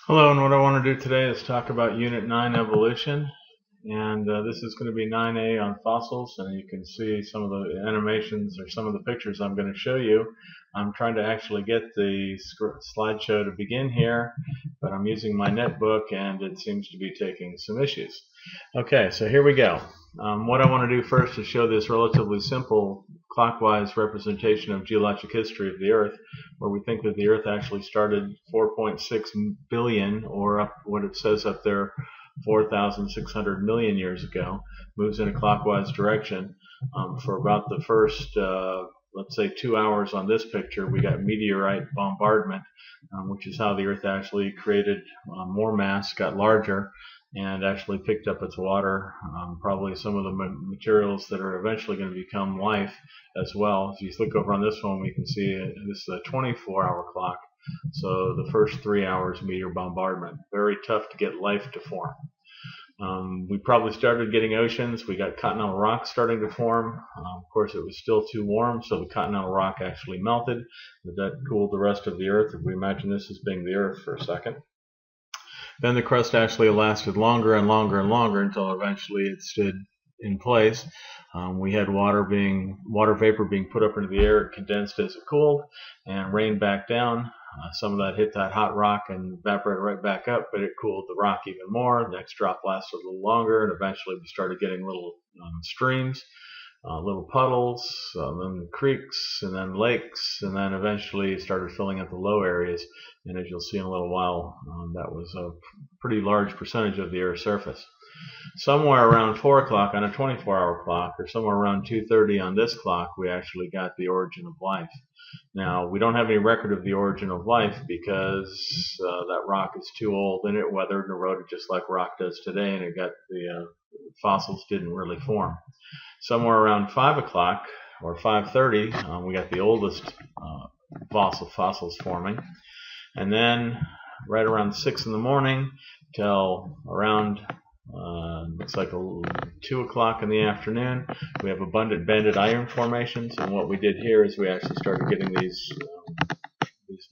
Hello, and what I want to do today is talk about Unit 9 evolution, and this is going to be 9A on fossils, and you can see some of the animations or some of the pictures I'm going to show you. I'm trying to actually get the slideshow to begin here, but I'm using my netbook and it seems to be taking some issues. Okay, so here we go. What I want to do first is show this relatively simple clockwise representation of geologic history of the Earth, where we think that the Earth actually started 4.6 billion, or up what it says up there, 4,600 million years ago, moves in a clockwise direction. For about the first, let's say, 2 hours on this picture, we got meteorite bombardment, which is how the Earth actually created more mass, got larger, and actually picked up its water, probably some of the materials that are eventually going to become life as well. If you look over on this one, we can see this is a 24-hour clock. So the first 3 hours meteor bombardment. Very tough to get life to form. We probably started getting oceans. We got continental rock starting to form. Of course, it was still too warm, so the continental rock actually melted. That cooled the rest of the Earth. If we imagine this as being the Earth for a second. Then the crust actually lasted longer and longer and longer until eventually it stood in place. We had water vapor being put up into the air. It condensed as it cooled and rained back down. Some of that hit that hot rock and evaporated right back up, but it cooled the rock even more. The next drop lasted a little longer, and eventually we started getting little streams, little puddles, then creeks, and then lakes, and then eventually started filling up the low areas. And as you'll see in a little while, that was a pretty large percentage of the Earth's surface. Somewhere around 4 o'clock on a 24-hour clock, or somewhere around 2:30 on this clock, we actually got the origin of life. Now, we don't have any record of the origin of life because that rock is too old and it weathered and eroded just like rock does today, and the fossils didn't really form. Somewhere around 5 o'clock or 5:30, we got the oldest fossils forming. And then right around 6 in the morning till around looks like 2 o'clock in the afternoon, we have abundant banded iron formations. And what we did here is we actually started getting these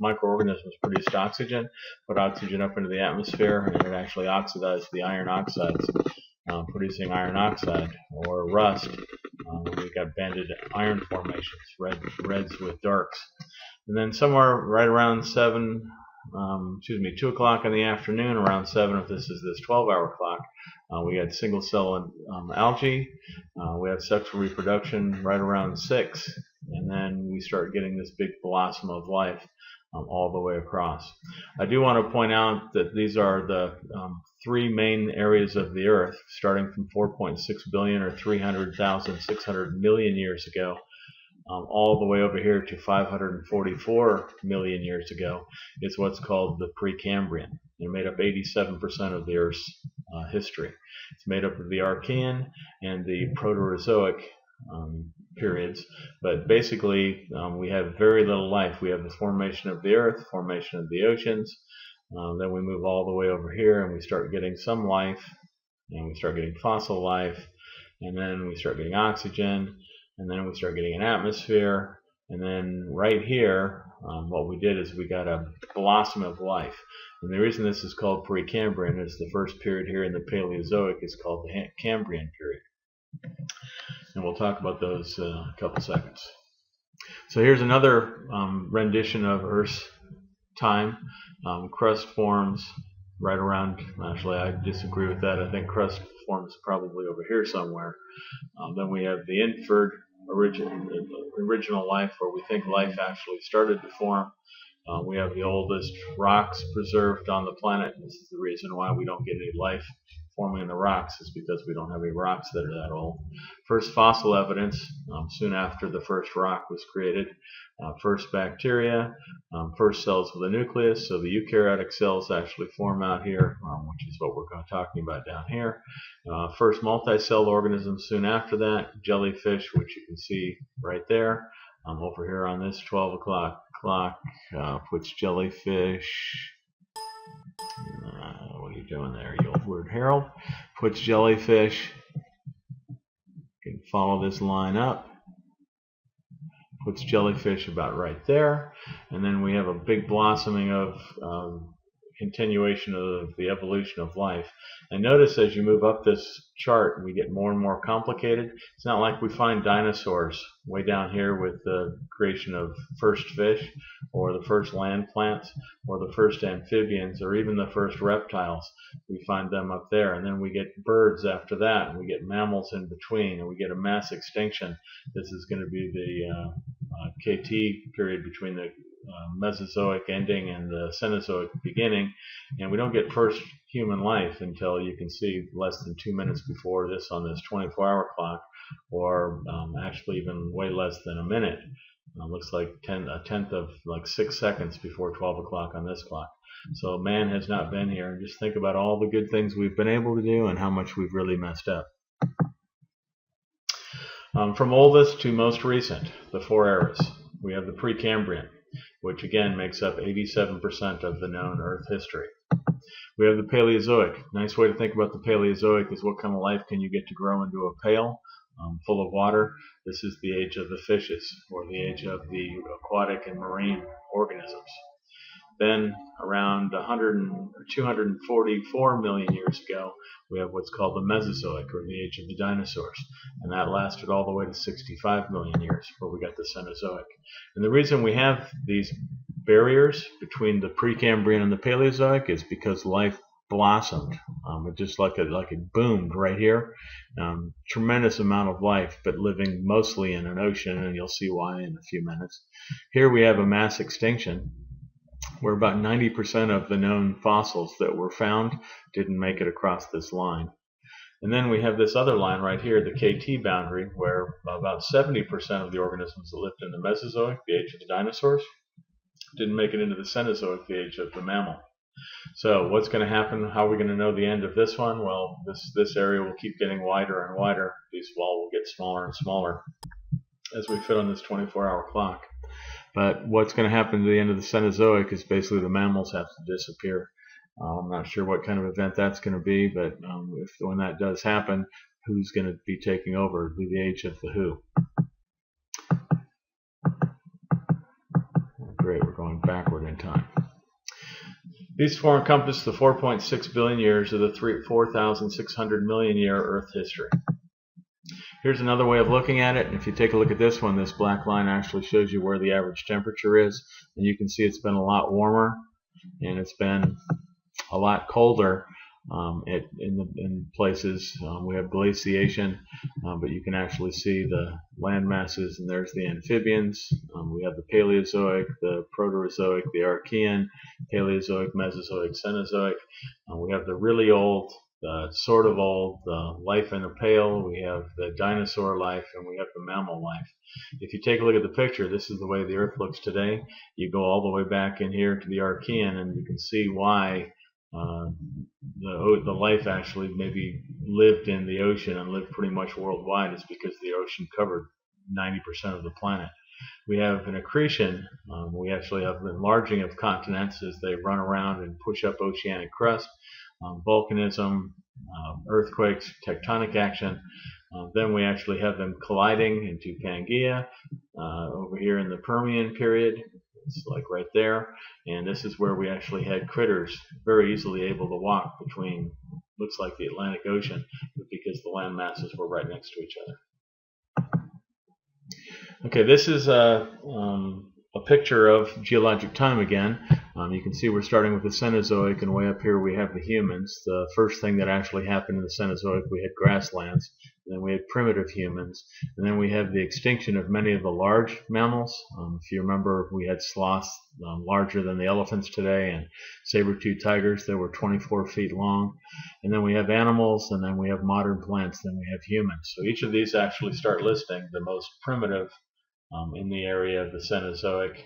microorganisms produced oxygen, put oxygen up into the atmosphere, and it actually oxidized the iron oxides, producing iron oxide or rust. We got banded iron formations, reds with darks. And then somewhere right around 2 o'clock in the afternoon, around 7, if this is this 12-hour clock, we had single cell algae. We had sexual reproduction right around 6, and then we start getting this big blossom of life all the way across. I do want to point out that these are the 3 main areas of the Earth, starting from 4.6 billion or 300,600 million years ago, all the way over here to 544 million years ago, is what's called the Precambrian. It made up 87% of the Earth's history. It's made up of the Archean and the Proterozoic periods, but basically we have very little life. We have the formation of the Earth, formation of the oceans, then we move all the way over here and we start getting some life, and we start getting fossil life, and then we start getting oxygen, and then we start getting an atmosphere, and then right here what we did is we got a blossom of life. And the reason this is called Precambrian is the first period here in the Paleozoic is called the Cambrian period. And we'll talk about those in a couple seconds. So here's another rendition of Earth's time. Crust forms right around, actually I disagree with that. I think crust forms probably over here somewhere. Then we have the inferred original life, where we think life actually started to form. We have the oldest rocks preserved on the planet. This is the reason why we don't get any life forming in the rocks, is because we don't have any rocks that are that old. First fossil evidence, soon after the first rock was created. First bacteria, first cells with a nucleus, so the eukaryotic cells actually form out here, which is what we're talking about down here. First multi-celled organisms soon after that, jellyfish, which you can see right there. Over here on this 12 o'clock clock, puts jellyfish. What are you doing there, you old word Harold? Puts jellyfish. You can follow this line up. Puts jellyfish about right there. And then we have a big blossoming of continuation of the evolution of life. And notice as you move up this chart, we get more and more complicated. It's not like we find dinosaurs way down here with the creation of first fish, or the first land plants, or the first amphibians, or even the first reptiles. We find them up there, and then we get birds after that, and we get mammals in between, and we get a mass extinction. This is going to be the KT period between the Mesozoic ending and the Cenozoic beginning, and we don't get first human life until, you can see, less than 2 minutes before this on this 24-hour clock, or actually even way less than a minute. Looks like a tenth of like 6 seconds before 12 o'clock on this clock. So man has not been here, and just think about all the good things we've been able to do and how much we've really messed up. From oldest to most recent, the 4 eras. We have the Precambrian, which again makes up 87% of the known Earth history. We have the Paleozoic. Nice way to think about the Paleozoic is, what kind of life can you get to grow into a pail full of water? This is the age of the fishes, or the age of the aquatic and marine organisms. Then around 244 million years ago, we have what's called the Mesozoic, or the age of the dinosaurs, and that lasted all the way to 65 million years before we got the Cenozoic. And the reason we have these barriers between the Precambrian and the Paleozoic is because life blossomed. It just like it boomed right here. Tremendous amount of life, but living mostly in an ocean, and you'll see why in a few minutes. Here we have a mass extinction, where about 90% of the known fossils that were found didn't make it across this line. And then we have this other line right here, the KT boundary, where about 70% of the organisms that lived in the Mesozoic, the age of the dinosaurs, didn't make it into the Cenozoic, the age of the mammal. So what's going to happen? How are we going to know the end of this one? Well, this area will keep getting wider and wider. These walls will get smaller and smaller as we fit on this 24-hour clock. But what's going to happen to the end of the Cenozoic is basically the mammals have to disappear. I'm not sure what kind of event that's going to be, but when that does happen, who's going to be taking over? It'll be the age of the who. Great, we're going backward in time. These four encompass the 4.6 billion years of the 4,600 million year Earth history. Here's another way of looking at it. If you take a look at this one, this black line actually shows you where the average temperature is, and you can see it's been a lot warmer, and it's been a lot colder in places. We have glaciation, but you can actually see the land masses, and there's the amphibians. We have the Paleozoic, the Proterozoic, the Archean, Paleozoic, Mesozoic, Cenozoic. We have the really old, sort of old, life in a pail. We have the dinosaur life, and we have the mammal life. If you take a look at the picture, this is the way the Earth looks today. You go all the way back in here to the Archean, and you can see why the life actually maybe lived in the ocean and lived pretty much worldwide. Is because the ocean covered 90% of the planet. We have an accretion. We actually have an enlarging of continents as they run around and push up oceanic crust. Volcanism, earthquakes, tectonic action. Then we actually have them colliding into Pangaea over here in the Permian period. It's like right there, and this is where we actually had critters very easily able to walk between, looks like the Atlantic Ocean, because the land masses were right next to each other. Okay, this is a picture of geologic time again. You can see we're starting with the Cenozoic, and way up here we have the humans. The first thing that actually happened in the Cenozoic, we had grasslands, and then we had primitive humans, and then we have the extinction of many of the large mammals. If you remember, we had sloths larger than the elephants today, and saber-toothed tigers that were 24 feet long. And then we have animals, and then we have modern plants, then we have humans. So each of these actually start listing the most primitive in the area of the Cenozoic.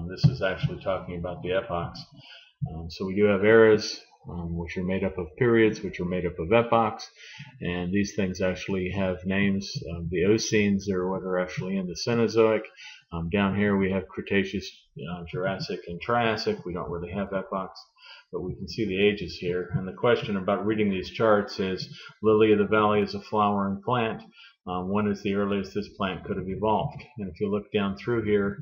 This is actually talking about the epochs. So we do have eras, which are made up of periods, which are made up of epochs, and these things actually have names. The Eocenes are what are actually in the Cenozoic. Down here we have Cretaceous, Jurassic, and Triassic. We don't really have epochs, but we can see the ages here. And the question about reading these charts is, lily of the valley is a flowering plant. when is the earliest this plant could have evolved. And if you look down through here,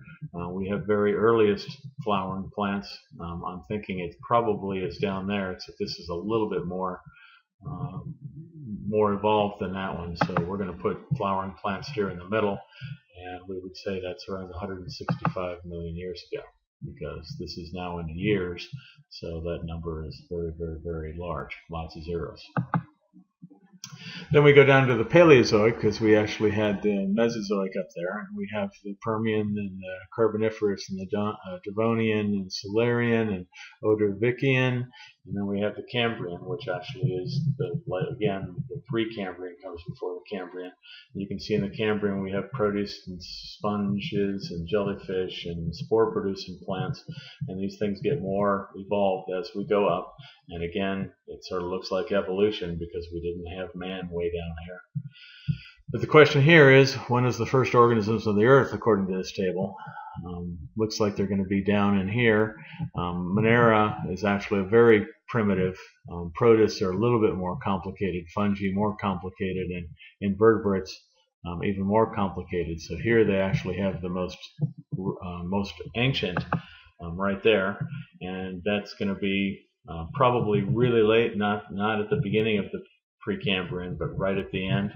we have very earliest flowering plants. I'm thinking it probably is down there, except this is a little bit more evolved than that one. So we're going to put flowering plants here in the middle, and we would say that's around 165 million years ago, because this is now in years, so that number is very, very, very large, lots of zeros. Then we go down to the Paleozoic, because we actually had the Mesozoic up there. We have the Permian and the Carboniferous and the Devonian and Silurian and Ordovician. And then we have the Cambrian, which actually is, again, the Precambrian comes before the Cambrian. And you can see in the Cambrian we have protists and sponges and jellyfish and spore-producing plants. And these things get more evolved as we go up. And again, it sort of looks like evolution because we didn't have man way down here. But the question here is, when is the first organisms on the Earth, according to this table? Looks like they're going to be down in here. Monera is actually a very primitive. Protists are a little bit more complicated. Fungi more complicated, and invertebrates even more complicated. So here they actually have the most ancient right there, and that's going to be probably really late, not at the beginning of the Precambrian, but right at the end.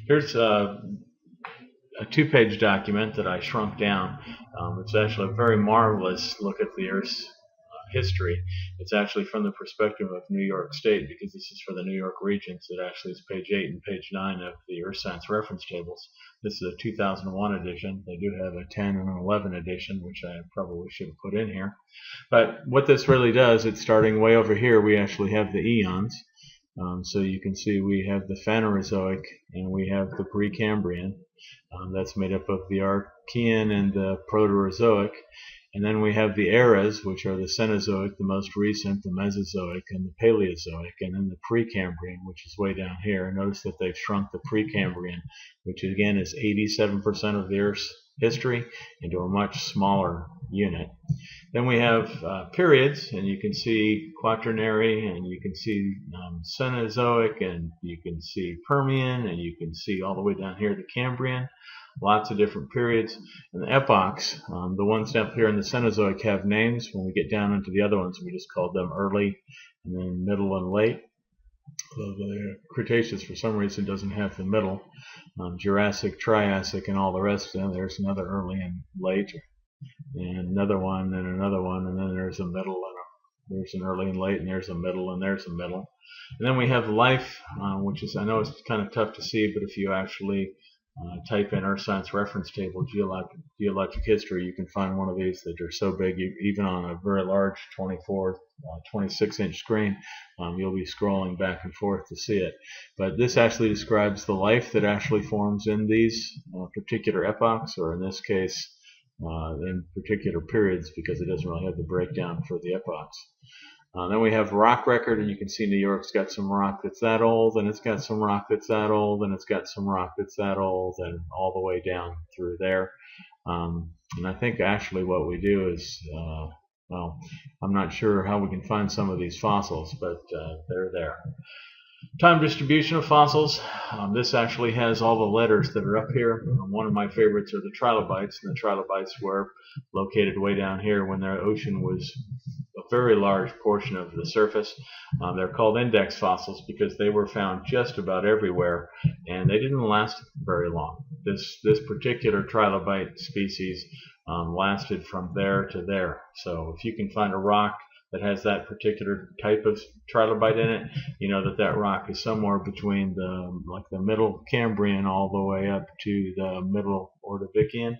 Here's a two-page document that I shrunk down. It's actually a very marvelous look at the Earth's history. It's actually from the perspective of New York State, because this is for the New York region. So it actually is page 8 and page 9 of the Earth Science reference tables. This is a 2001 edition. They do have a 10 and an 11 edition, which I probably should have put in here. But what this really does, it's starting way over here. We actually have the eons. So you can see we have the Phanerozoic and we have the Precambrian. That's made up of the Archean and the Proterozoic. And then we have the eras, which are the Cenozoic, the most recent, the Mesozoic, and the Paleozoic, and then the Precambrian, which is way down here. Notice that they've shrunk the Precambrian, which again is 87% of the Earth's history, into a much smaller unit. Then we have periods, and you can see Quaternary, and you can see Cenozoic, and you can see Permian, and you can see all the way down here the Cambrian. Lots of different periods. And the epochs, the ones up here in the Cenozoic have names. When we get down into the other ones, we just call them early, and then middle and late. The Cretaceous, for some reason, doesn't have the middle. Jurassic, Triassic, and all the rest. And there's another early and late, and another one, and another one, and then there's a middle, and there's an early and late, and there's a middle, and there's a middle. And then we have life, which is, I know it's kind of tough to see, but if you actually type in Earth Science reference table, geologic history, you can find one of these that are so big, even on a very large 26-inch screen, you'll be scrolling back and forth to see it. But this actually describes the life that actually forms in these particular epochs, or in this case, in particular periods, because it doesn't really have the breakdown for the epochs. Then we have rock record, and you can see New York's got some rock that's that old, and it's got some rock that's that old, and it's got some rock that's that old, and all the way down through there. And I think actually what we do is, well, I'm not sure how we can find some of these fossils, but they're there. Time distribution of fossils. This actually has all the letters that are up here. One of my favorites are the trilobites, and the trilobites were located way down here when the ocean was a very large portion of the surface. They're called index fossils because they were found just about everywhere, and they didn't last very long. This particular trilobite species lasted from there to there. So if you can find a rock that has that particular type of trilobite in it, you know that that rock is somewhere between the middle Cambrian all the way up to the middle Ordovician.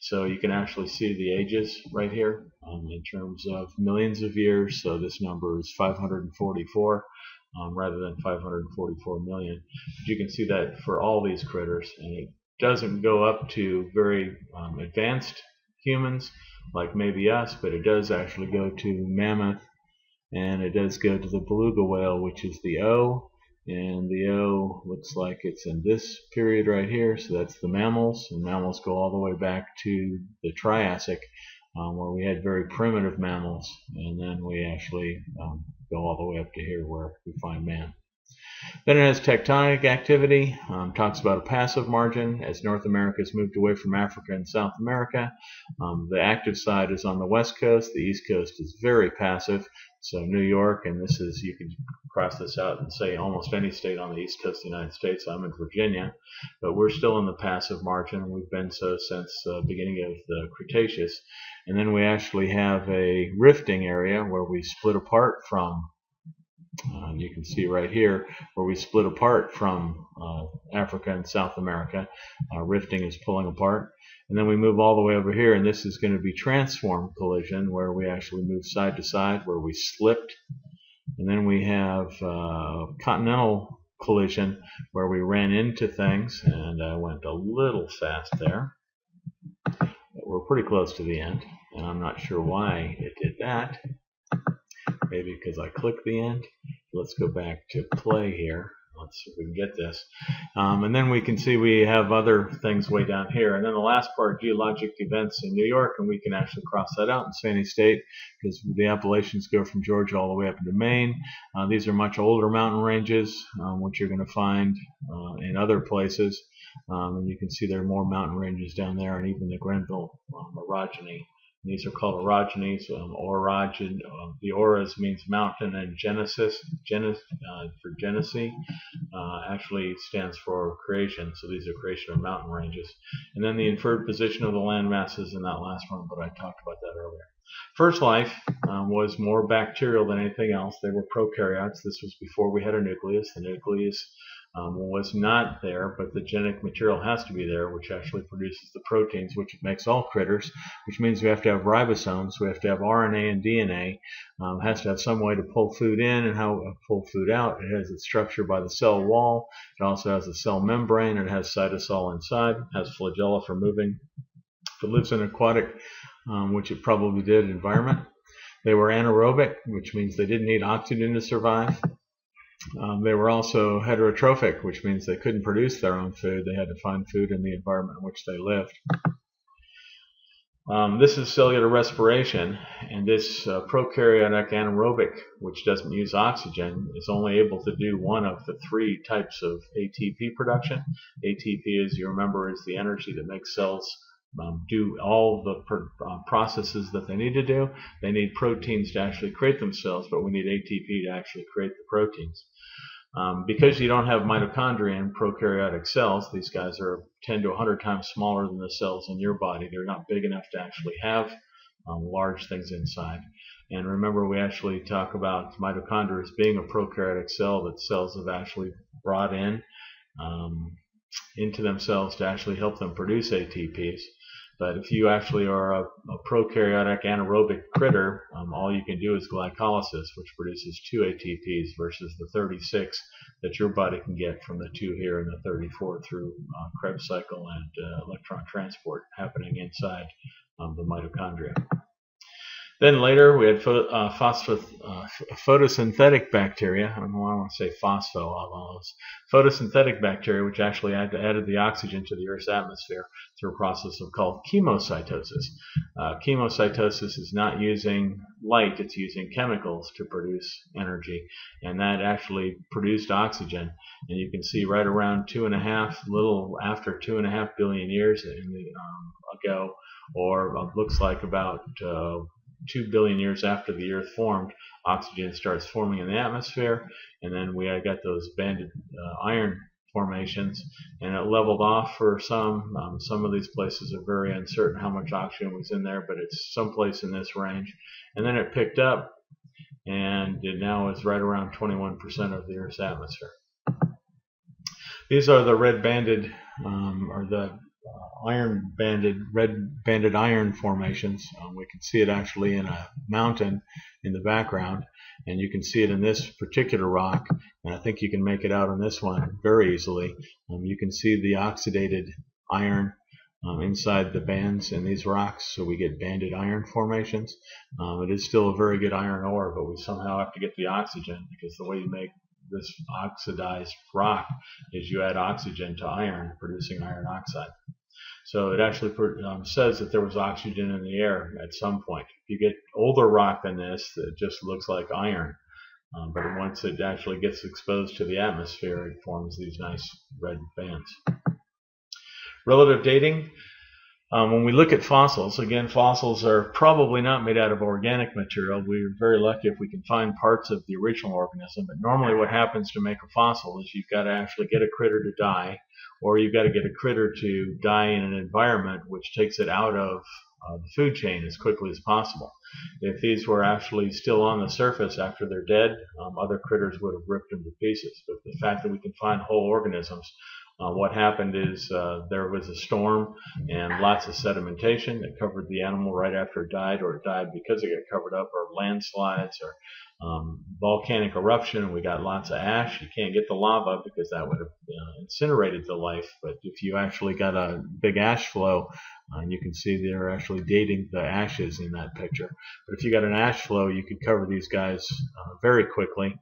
So you can actually see the ages right here in terms of millions of years. So this number is 544 rather than 544 million. But you can see that for all these critters, and it doesn't go up to very advanced humans like maybe us, but it does actually go to mammoth, and it does go to the beluga whale, which is the O, and the O looks like it's in this period right here, so that's the mammals, and mammals go all the way back to the Triassic, where we had very primitive mammals, and then we actually go all the way up to here where we find man. Then it has tectonic activity, talks about a passive margin as North America has moved away from Africa and South America. The active side is on the west coast. The east coast is very passive. So New York, and this is, you can cross this out and say almost any state on the east coast of the United States. I'm in Virginia, but we're still in the passive margin. We've been so since the beginning of the Cretaceous. And then we actually have a rifting area where we split apart from you can see right here where we split apart from Africa and South America. Rifting is pulling apart. And then we move all the way over here, and this is going to be transform collision, where we actually move side to side, where we slipped. And then we have continental collision, where we ran into things, and I went a little fast there. But we're pretty close to the end, and I'm not sure why it did that. Maybe because I clicked the end. Let's go back to play here. Let's see if we can get this. And then we can see we have other things way down here. And then the last part, geologic events in New York, and we can actually cross that out and say any state, because the Appalachians go from Georgia all the way up into Maine. These are much older mountain ranges, which you're going to find in other places. And you can see there are more mountain ranges down there, and even the Grenville orogeny. These are called orogenies. The auras means mountain, and Genesis for Genesee actually stands for creation. So these are creation of mountain ranges. And then the inferred position of the land masses in that last one, but I talked about that earlier. First life was more bacterial than anything else. They were prokaryotes. This was before we had a nucleus. The nucleus was not there, but the genetic material has to be there, which actually produces the proteins, which makes all critters, which means we have to have ribosomes, we have to have RNA and DNA. It has to have some way to pull food in and how to pull food out. It has its structure by the cell wall. It also has a cell membrane. It has cytosol inside. It has flagella for moving. If it lives in an aquatic, which it probably did, environment. They were anaerobic, which means they didn't need oxygen to survive. They were also heterotrophic, which means they couldn't produce their own food. They had to find food in the environment in which they lived. This is cellular respiration, and this prokaryotic anaerobic, which doesn't use oxygen, is only able to do one of the three types of ATP production. ATP, as you remember, is the energy that makes cells do all the processes that they need to do. They need proteins to actually create themselves, but we need ATP to actually create the proteins. Because you don't have mitochondria in prokaryotic cells, these guys are 10 to 100 times smaller than the cells in your body. They're not big enough to actually have large things inside. And remember, we actually talk about mitochondria as being a prokaryotic cell that cells have actually brought in into themselves to actually help them produce ATPs. But if you actually are a prokaryotic anaerobic critter, all you can do is glycolysis, which produces 2 ATPs versus the 36 that your body can get from the 2 here and the 34 through Krebs cycle and electron transport happening inside the mitochondria. Then later we had photosynthetic bacteria. I don't know why I want to say photosynthetic bacteria, which actually added the oxygen to the Earth's atmosphere through a process called chemocytosis. Chemocytosis is not using light, it's using chemicals to produce energy, and that actually produced oxygen. And you can see right around little after 2.5 billion years ago, or looks like about 2 billion years after the Earth formed, oxygen starts forming in the atmosphere, and then we got those banded iron formations, and it leveled off for some. Some of these places are very uncertain how much oxygen was in there, but it's someplace in this range. And then it picked up, and it now is right around 21% of the Earth's atmosphere. These are the red banded, or the red banded iron formations. We can see it actually in a mountain in the background, and you can see it in this particular rock, and I think you can make it out on this one very easily. You can see the oxidated iron inside the bands in these rocks, so we get banded iron formations. It is still a very good iron ore, but we somehow have to get the oxygen, because the way you make this oxidized rock is you add oxygen to iron, producing iron oxide. So it actually says that there was oxygen in the air at some point. If you get older rock than this, it just looks like iron. But once it actually gets exposed to the atmosphere, it forms these nice red bands. Relative dating. When we look at fossils, again, fossils are probably not made out of organic material. We're very lucky if we can find parts of the original organism, but normally what happens to make a fossil is you've got to actually get a critter to die, or you've got to get a critter to die in an environment which takes it out of the food chain as quickly as possible. If these were actually still on the surface after they're dead, other critters would have ripped them to pieces. But the fact that we can find whole organisms, what happened is there was a storm and lots of sedimentation that covered the animal right after it died, or it died because it got covered up, or landslides, or volcanic eruption, and we got lots of ash. You can't get the lava because that would have incinerated the life, but if you actually got a big ash flow, you can see they're actually dating the ashes in that picture. But if you got an ash flow, you could cover these guys very quickly.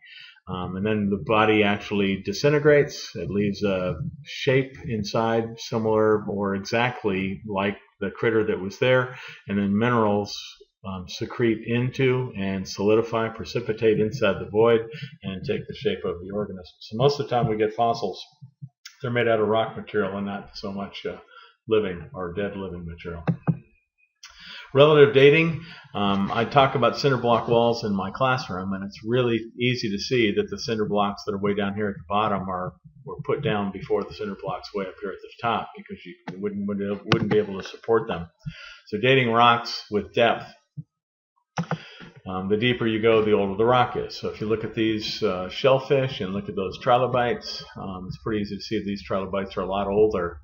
And then the body actually disintegrates. It leaves a shape inside similar or exactly like the critter that was there, and then minerals secrete into and solidify, precipitate inside the void, and take the shape of the organism. So most of the time we get fossils, they're made out of rock material and not so much living or dead living material. Relative dating, I talk about cinder block walls in my classroom, and it's really easy to see that the cinder blocks that are way down here at the bottom were put down before the cinder blocks way up here at the top, because you wouldn't be able to support them. So dating rocks with depth. The deeper you go, the older the rock is. So if you look at these shellfish and look at those trilobites, it's pretty easy to see that these trilobites are a lot older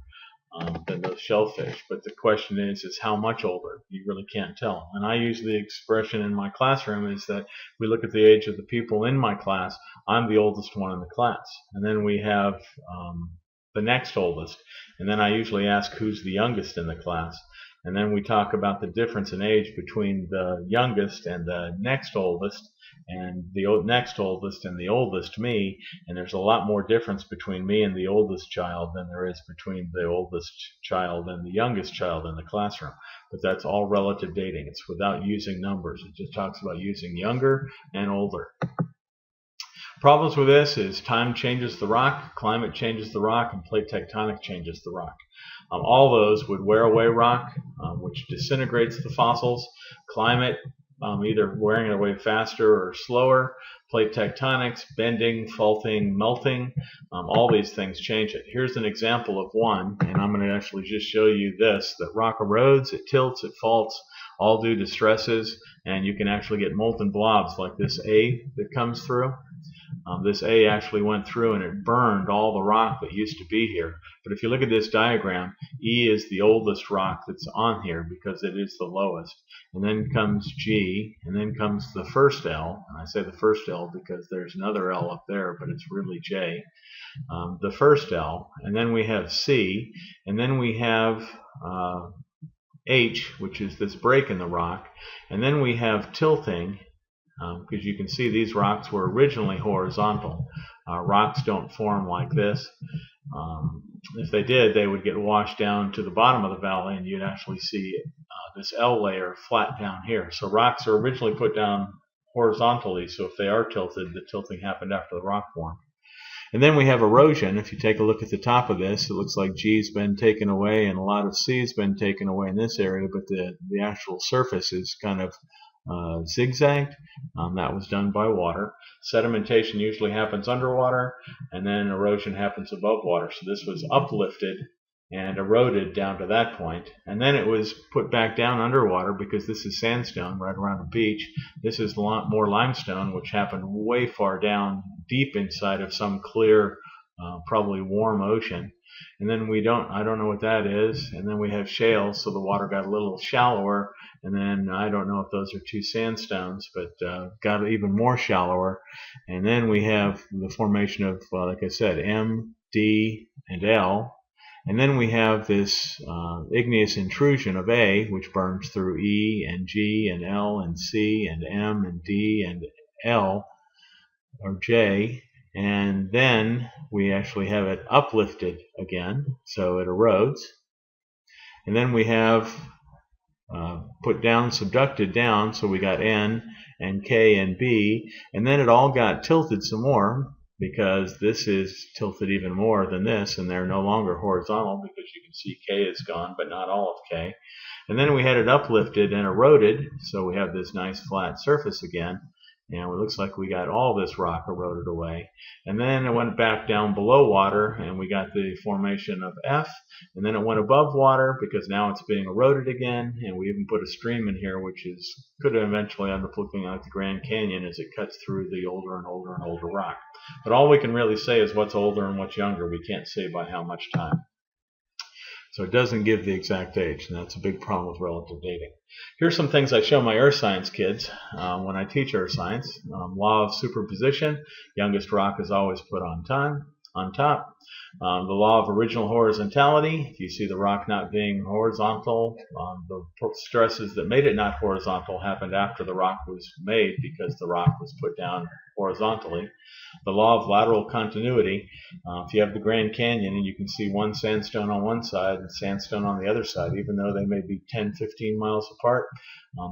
than those shellfish. But the question is how much older? You really can't tell. And I use the expression in my classroom is that we look at the age of the people in my class. I'm the oldest one in the class. And then we have the next oldest. And then I usually ask who's the youngest in the class. And then we talk about the difference in age between the youngest and the next oldest, and the next oldest and the oldest, me. And there's a lot more difference between me and the oldest child than there is between the oldest child and the youngest child in the classroom. But that's all relative dating. It's without using numbers. It just talks about using younger and older. Problems with this is time changes the rock, climate changes the rock, and plate tectonic changes the rock. All those would wear away rock, which disintegrates the fossils. Climate, either wearing it away faster or slower. Plate tectonics, bending, faulting, melting. All these things change it. Here's an example of one, and I'm going to actually just show you this. That rock erodes, it tilts, it faults, all due to stresses, and you can actually get molten blobs like this A that comes through. This A actually went through and it burned all the rock that used to be here. But if you look at this diagram, E is the oldest rock that's on here because it is the lowest. And then comes G, and then comes the first L. And I say the first L because there's another L up there, but it's really J. The first L, and then we have C, and then we have H, which is this break in the rock, and then we have tilting. Because you can see these rocks were originally horizontal. Rocks don't form like this. If they did, they would get washed down to the bottom of the valley, and you'd actually see this L layer flat down here. So rocks are originally put down horizontally, so if they are tilted, the tilting happened after the rock formed. And then we have erosion. If you take a look at the top of this, it looks like G's been taken away and a lot of C's been taken away in this area, but the actual surface is kind of zigzagged. That was done by water. Sedimentation usually happens underwater, and then erosion happens above water. So this was uplifted and eroded down to that point, and then it was put back down underwater because this is sandstone right around the beach. This is a lot more limestone, which happened way far down, deep inside of some clear, probably warm ocean. And then I don't know what that is. And then we have shale, so the water got a little shallower. And then I don't know if those are two sandstones, but got even more shallower. And then we have the formation of, like I said, M, D, and L. And then we have this igneous intrusion of A, which burns through E and G and L and C and M and D and L, or J. And then we actually have it uplifted again, so it erodes. And then we have put down, subducted down, so we got N and K and B, and then it all got tilted some more because this is tilted even more than this, and they're no longer horizontal because you can see K is gone, but not all of K. And then we had it uplifted and eroded, so we have this nice flat surface again. And it looks like we got all this rock eroded away. And then it went back down below water, and we got the formation of F. And then it went above water because now it's being eroded again. And we even put a stream in here, which could eventually end up looking like the Grand Canyon as it cuts through the older and older and older rock. But all we can really say is what's older and what's younger. We can't say by how much time. So it doesn't give the exact age, and that's a big problem with relative dating. Here's some things I show my earth science kids when I teach earth science. Law of superposition, youngest rock is always put on top. The law of original horizontality, if you see the rock not being horizontal, the stresses that made it not horizontal happened after the rock was made because the rock was put down horizontally. The law of lateral continuity, if you have the Grand Canyon and you can see one sandstone on one side and sandstone on the other side, even though they may be 10, 15 miles apart,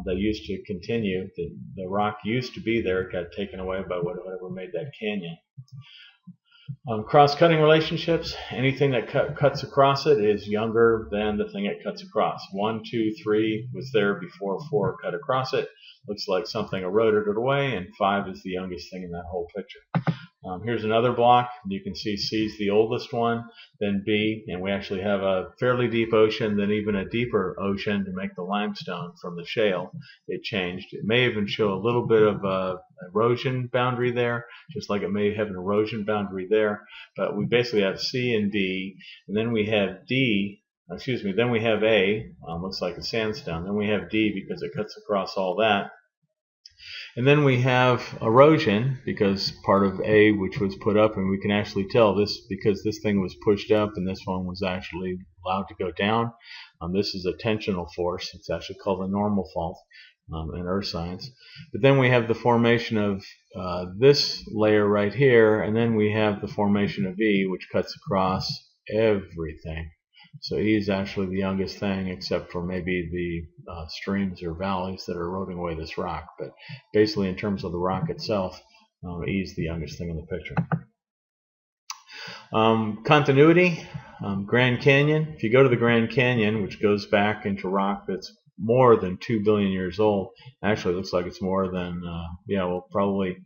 they used to continue. The rock used to be there, it got taken away by whatever made that canyon. Cross-cutting relationships, anything that cuts across it is younger than the thing it cuts across. 1, 2, 3 was there before 4 cut across it. Looks like something eroded it away, and 5 is the youngest thing in that whole picture. Here's another block. You can see C is the oldest one, then B, and we actually have a fairly deep ocean, then even a deeper ocean to make the limestone from the shale. It changed. It may even show a little bit of erosion boundary there, just like it may have an erosion boundary there. But we basically have C and D, and then we have then we have A, looks like a sandstone. Then we have D because it cuts across all that. And then we have erosion because part of A, which was put up, and we can actually tell this because this thing was pushed up and this one was actually allowed to go down. This is a tensional force. It's actually called a normal fault in earth science. But then we have the formation of this layer right here, and then we have the formation of E, which cuts across everything. So E is actually the youngest thing, except for maybe the streams or valleys that are eroding away this rock. But basically, in terms of the rock itself, E is the youngest thing in the picture. Continuity, Grand Canyon. If you go to the Grand Canyon, which goes back into rock that's more than 2 billion years old, actually it looks like it's more than, probably.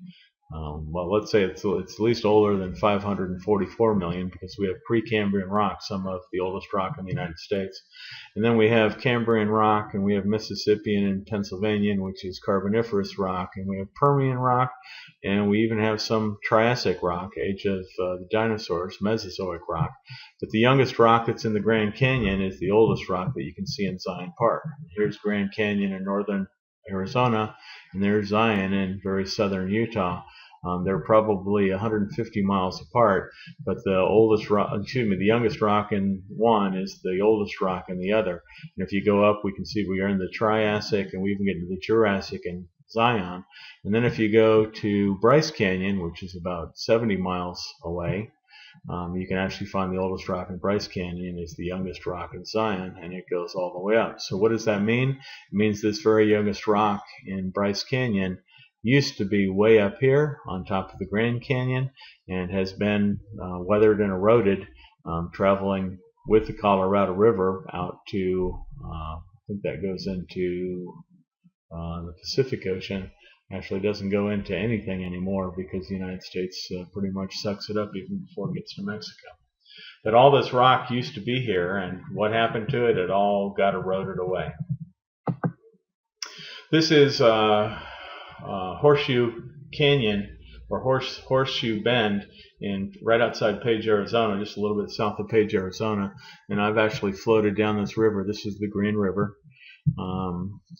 Let's say it's at least older than 544 million because we have Precambrian rock, some of the oldest rock in the United States. And then we have Cambrian rock, and we have Mississippian and Pennsylvanian, which is Carboniferous rock, and we have Permian rock, and we even have some Triassic rock, age of the dinosaurs, Mesozoic rock. But the youngest rock that's in the Grand Canyon is the oldest rock that you can see in Zion Park. Here's Grand Canyon in northern Arizona, and there's Zion in very southern Utah. They're probably 150 miles apart, but the youngest rock in one is the oldest rock in the other. And if you go up, we can see we are in the Triassic, and we even get to the Jurassic in Zion. And then if you go to Bryce Canyon, which is about 70 miles away, you can actually find the oldest rock in Bryce Canyon is the youngest rock in Zion, and it goes all the way up. So what does that mean? It means this very youngest rock in Bryce Canyon used to be way up here on top of the Grand Canyon and has been weathered and eroded, traveling with the Colorado River out to, I think that goes into the Pacific Ocean. Actually doesn't go into anything anymore because the United States pretty much sucks it up even before it gets to Mexico. But all this rock used to be here, and what happened to it? It all got eroded away. This is Horseshoe Canyon or Horseshoe Bend right outside Page, Arizona, just a little bit south of Page, Arizona. And I've actually floated down this river. This is the Green River.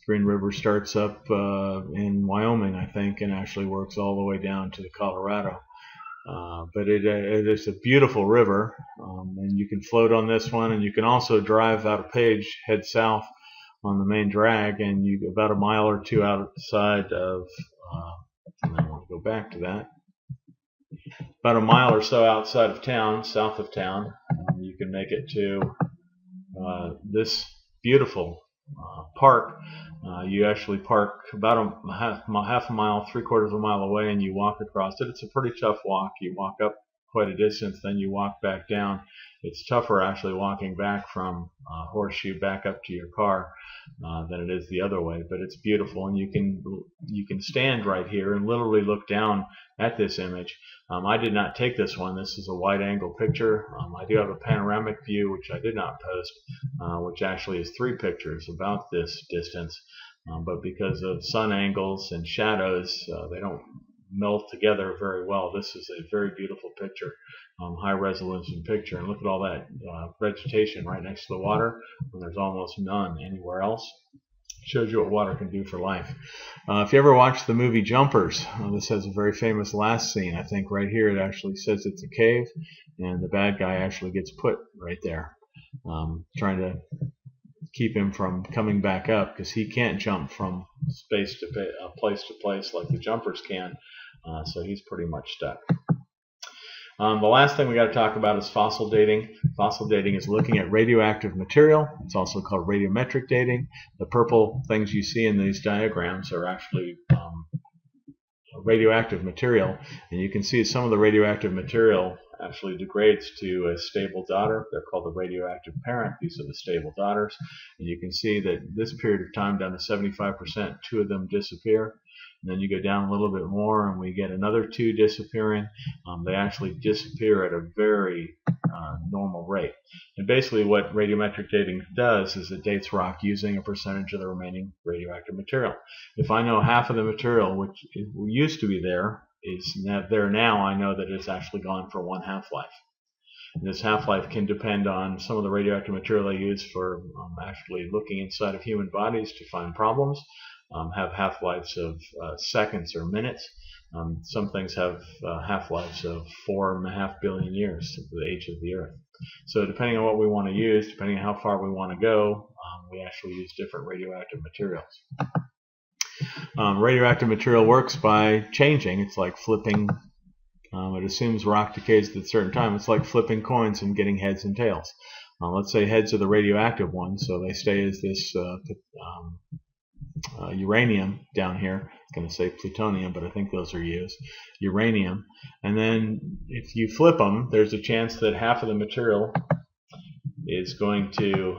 Green River starts up in Wyoming, I think, and actually works all the way down to the Colorado. But it is a beautiful river, and you can float on this one, and you can also drive out of Page, head south on the main drag, and you about a mile or two outside of, and I want to go back to that, about a mile or so outside of town, south of town, you can make it to this beautiful park, you actually park about a half a mile, 3/4 of a mile away, and you walk across it. It's a pretty tough walk. You walk up quite a distance, then you walk back down. It's tougher actually walking back from Horseshoe back up to your car than it is the other way, but it's beautiful, and you can stand right here and literally look down at this image. I did not take this one. This is a wide-angle picture. I do have a panoramic view, which I did not post, which actually is 3 pictures about this distance, but because of sun angles and shadows, they don't meld together very well. This is a very beautiful picture, high resolution picture, and look at all that vegetation right next to the water when there's almost none anywhere else. Shows you what water can do for life. If you ever watched the movie Jumpers, this has a very famous last scene. I think right here it actually says it's a cave, and the bad guy actually gets put right there, trying to keep him from coming back up, because he can't jump from space to place to place like the jumpers can, so he's pretty much stuck. The last thing we got to talk about is fossil dating. Fossil dating is looking at radioactive material. It's also called radiometric dating. The purple things you see in these diagrams are actually radioactive material, and you can see some of the radioactive material actually degrades to a stable daughter. They're called the radioactive parent. These are the stable daughters, and you can see that this period of time down to 75%, 2 of them disappear. And then you go down a little bit more and we get another 2 disappearing. They actually disappear at a very normal rate. And basically what radiometric dating does is it dates rock using a percentage of the remaining radioactive material. If I know half of the material, which used to be there, is there now, I know that it's actually gone for 1 half-life. And this half-life can depend on some of the radioactive material they use for actually looking inside of human bodies to find problems. Have half-lives of seconds or minutes. Some things have half-lives of 4.5 billion years, the age of the Earth. So depending on what we want to use, depending on how far we want to go, we actually use different radioactive materials. Radioactive material works by changing. It's like flipping. It assumes rock decays at a certain time. It's like flipping coins and getting heads and tails. Let's say heads are the radioactive ones, so they stay as this uranium down here. It's going to say plutonium, but I think those are used. Uranium. And then if you flip them, there's a chance that half of the material is going to,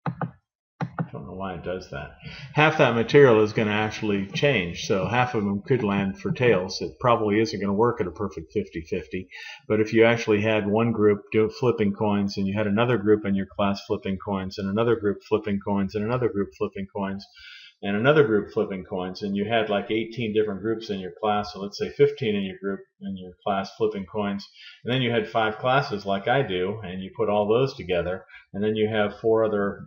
I don't know why it does that. Half that material is going to actually change, so half of them could land for tails. It probably isn't going to work at a perfect 50-50, but if you actually had one group flipping coins, and you had another group in your class flipping coins, and another group flipping coins, and another group flipping coins, and another group flipping coins, and you had like 18 different groups in your class, so let's say 15 in your group in your class flipping coins, and then you had 5 classes like I do, and you put all those together, and then you have 4 other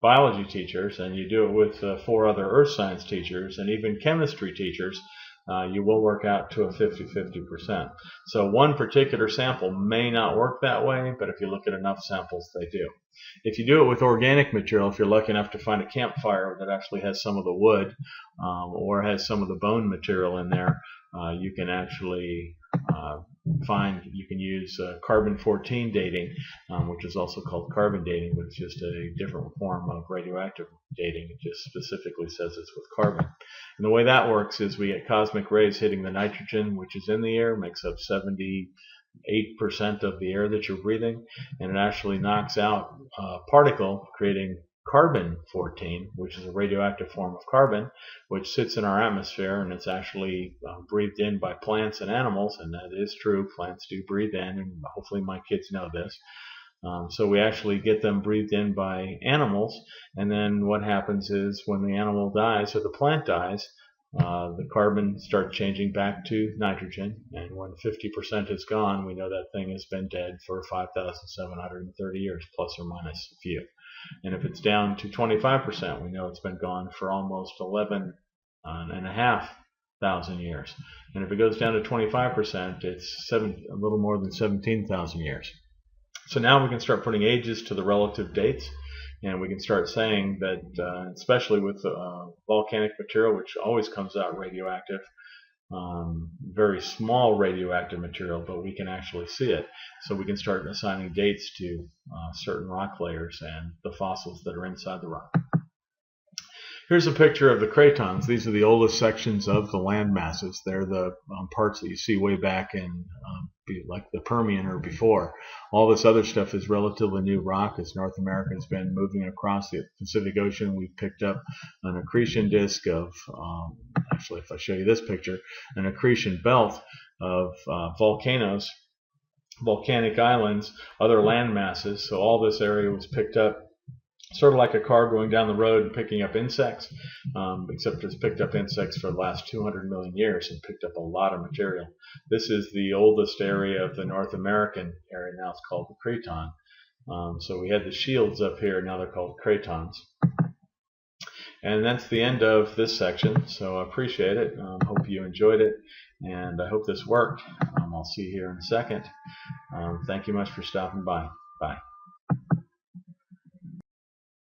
biology teachers, and you do it with 4 other earth science teachers, and even chemistry teachers, you will work out to a 50-50%. So one particular sample may not work that way, but if you look at enough samples, they do. If you do it with organic material, if you're lucky enough to find a campfire that actually has some of the wood or has some of the bone material in there, you can actually you can use carbon-14 dating, which is also called carbon dating, but it's just a different form of radioactive dating. It just specifically says it's with carbon. And the way that works is we get cosmic rays hitting the nitrogen, which is in the air, makes up 78% of the air that you're breathing, and it actually knocks out a particle, creating carbon-14, which is a radioactive form of carbon, which sits in our atmosphere, and it's actually breathed in by plants and animals, and that is true. Plants do breathe in, and hopefully my kids know this. So we actually get them breathed in by animals, and then what happens is when the animal dies or the plant dies, the carbon starts changing back to nitrogen, and when 50% is gone, we know that thing has been dead for 5,730 years, plus or minus a few. And if it's down to 25%, we know it's been gone for almost 11,500 years. And if it goes down to 25%, it's a little more than 17,000 years. So now we can start putting ages to the relative dates, and we can start saying that, especially with volcanic material, which always comes out radioactive, very small radioactive material, but we can actually see it. So we can start assigning dates to certain rock layers and the fossils that are inside the rock. Here's a picture of the cratons. These are the oldest sections of the land masses. They're the parts that you see way back in like the Permian or before. All this other stuff is relatively new rock as North America has been moving across the Pacific Ocean. We've picked up an accretion disk of, actually if I show you this picture, an accretion belt of volcanoes, volcanic islands, other land masses. So all this area was picked up sort of like a car going down the road and picking up insects, except it's picked up insects for the last 200 million years and picked up a lot of material. This is the oldest area of the North American area. Now it's called the craton. So we had the shields up here. Now they're called cratons. And that's the end of this section. So I appreciate it. Hope you enjoyed it. And I hope this worked. I'll see you here in a second. Thank you much for stopping by. Bye.